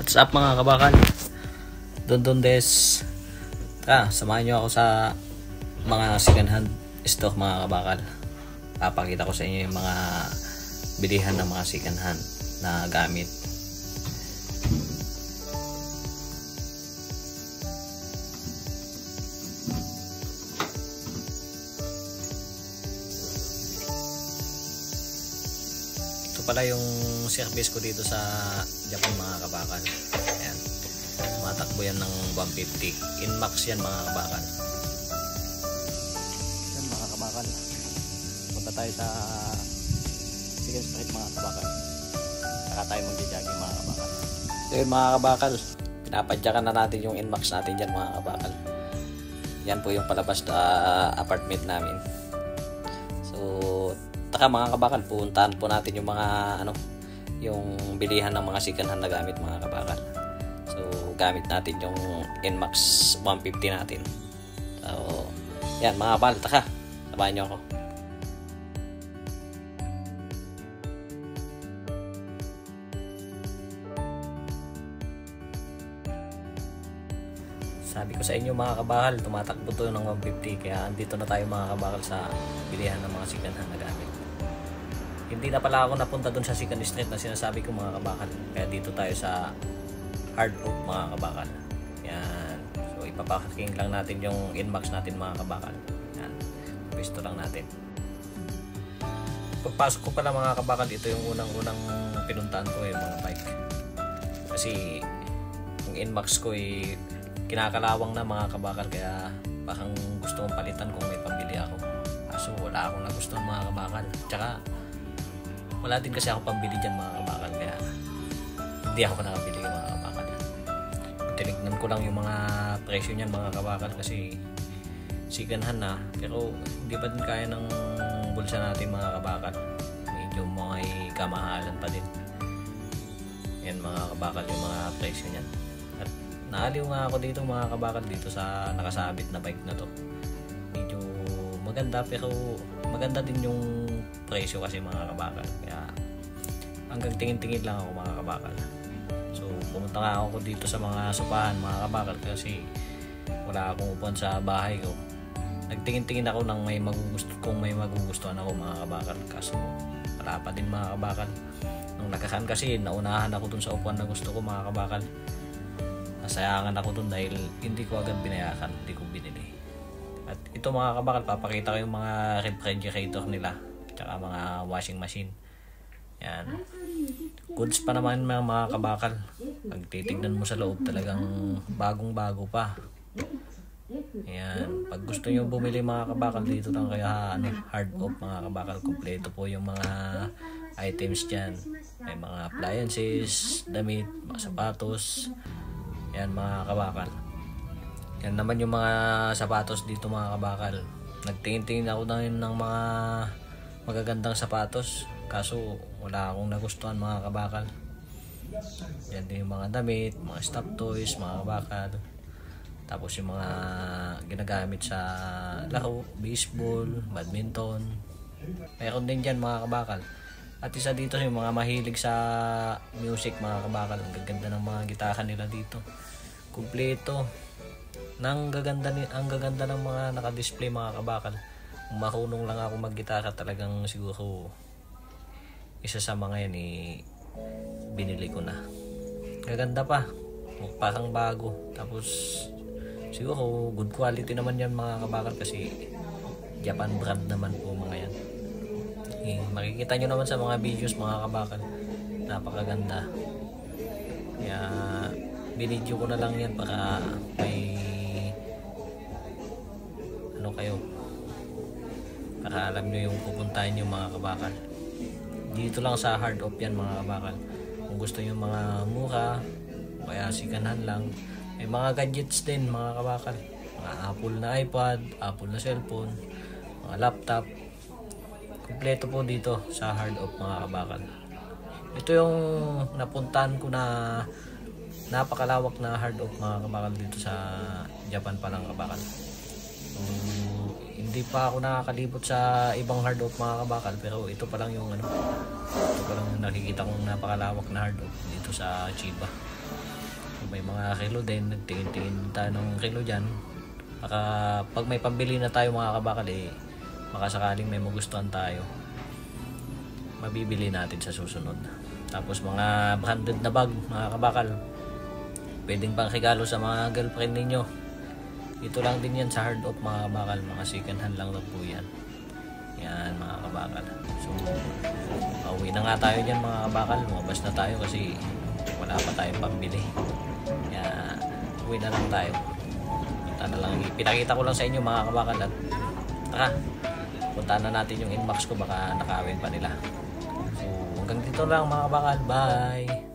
What's up mga kabakal? Don des. Tara, samahan nyo ako sa mga second hand stock mga kabakal. Papakita ko sa inyo yung mga bilihan ng mga second hand na gamit. Ito pala yung service ko dito sa Japan mga kabakal. Ayan. Tumatakbo yan ng 150. Inmax yan mga kabakal. Yan mga kabakal. Punta tayo sa Second Street mga kabakal. Saka tayo magja-jogging mga kabakal. So yun mga kabakal. Pinapadyakan na natin yung Inmax natin dyan mga kabakal. Yan po yung palabas na apartment namin. So taka mga kabakal, puntahan po natin yung mga yung bilihan ng mga second hand na gamit mga kabakal. So gamit natin yung Inmax 150 natin. So yan mga kabakal, taka sabahan nyo ako. Sabi ko sa inyo mga kabakal, tumatakbo to ng 150, kaya andito na tayo mga kabakal sa bilihan ng mga second hand na gamit. Hindi na pala ako napunta dun sa Second Street na sinasabi ko mga kabakal. Kaya dito tayo sa Hard Oak mga kabakal. Yan. So ipapaking lang natin yung Inmax natin mga kabakal. Yan. Pwesto lang natin. Pagpasok ko pala mga kabakal, ito yung unang pinuntahan ko yung mga bike. Kasi yung Inmax ko kinakalawang na mga kabakal, kaya parang gusto kong palitan kung may pambili ako. Kaso wala akong nagustuhan mga kabakal. Tsaka wala din kasi ako pambili dyan mga kabakal, kaya hindi ako nakabili mga kabakal. Tinignan ko lang yung mga presyo niyan mga kabakal, kasi second hand na, pero hindi pa din kaya ng bulsa natin mga kabakal. Medyo may kamahalan pa din. Yan mga kabakal yung mga presyo niyan. At naaliw nga ako dito mga kabakal, dito sa nakasabit na bike na to. Medyo maganda, pero maganda din yung presyo kasi mga kabakal, kaya hanggang tingin-tingin lang ako mga kabakal. So pumunta nga ako dito sa mga sopahan mga kabakal, kasi wala akong upuan sa bahay ko. Nagtingin-tingin ako ng kung may magugustuhan ako mga kabakal, kaso wala pa din mga kabakal. Nung nakasan kasi naunahan ako dun sa upuan na gusto ko mga kabakal. Nasayangan ako dun dahil hindi ko agad binayakan, hindi ko binili. At ito mga kabakal, papakita ko yung mga refrigerator nila, tsaka mga washing machine. Yan. Goods pa naman mga kabakal. Pag titignan mo sa loob, talagang bagong-bago pa. Yan. Pag gusto nyo bumili mga kabakal, dito lang kaya Hard Oak mga kabakal. Kompleto po yung mga items dyan. May mga appliances, damit, mga sapatos. Yan mga kabakal. Yan naman yung mga sapatos dito mga kabakal. Nagtingin-tingin ako na yun ng mga magagandang sapatos, kaso wala akong nagustuhan mga kabakal. Yan din yung mga damit, mga stuffed toys mga kabakal. Tapos yung mga ginagamit sa laro, baseball, badminton. Meron din dyan mga kabakal. At isa dito yung mga mahilig sa music mga kabakal. Ang gaganda ng mga gitara nila dito. Kumpleto. Ang gaganda ng mga naka-display mga kabakal. Kung marunong lang ako mag-gitara, talagang siguro isa sa mga yan binili ko na. Gaganda pa, parang bago. Tapos siguro good quality naman yan mga kabakal, kasi Japan brand naman po mga yan. Makikita nyo naman sa mga videos mga kabakal, napakaganda. Kaya binidyo ko na lang yan para may kayo, para alam nyo yung pupuntahin yung mga kabakal. Dito lang sa Hard Oak yan mga kabakal. Kung gusto nyo mga mura, kaya sikanan lang, may mga gadgets din mga kabakal. Mga Apple na iPad, Apple na cellphone, mga laptop. Kompleto po dito sa Hard Oak mga kabakal. Ito yung napuntahan ko na napakalawak na Hard Oak mga kabakal dito sa Japan pa lang kabakal. Hindi pa ako nakakalibot sa ibang hard off mga kabakal, pero ito pa lang yung ito pa lang yung nakikita kong napakalawak na hard off dito sa Chiba. May mga kilo din, nagtingin-tingin tayo ng kilo dyan. Baka pag may pambili na tayo mga kabakal baka sakaling may magustuhan tayo, mabibili natin sa susunod. Tapos mga branded na bag mga kabakal, pwedeng pang regalo sa mga girlfriend ninyo. Ito lang din yan sa hard off mga kabakal, mga second hand lang na po yan. Yan mga kabakal. So pauwi na nga tayo dyan mga kabakal, lumabas na tayo kasi wala pa tayong pambili. Kaya uwi na lang tayo. Pinakita ko lang sa inyo mga kabakal, at tara, puntahan na natin yung Inmax ko, baka nakawin pa nila. So hanggang dito lang mga kabakal, bye.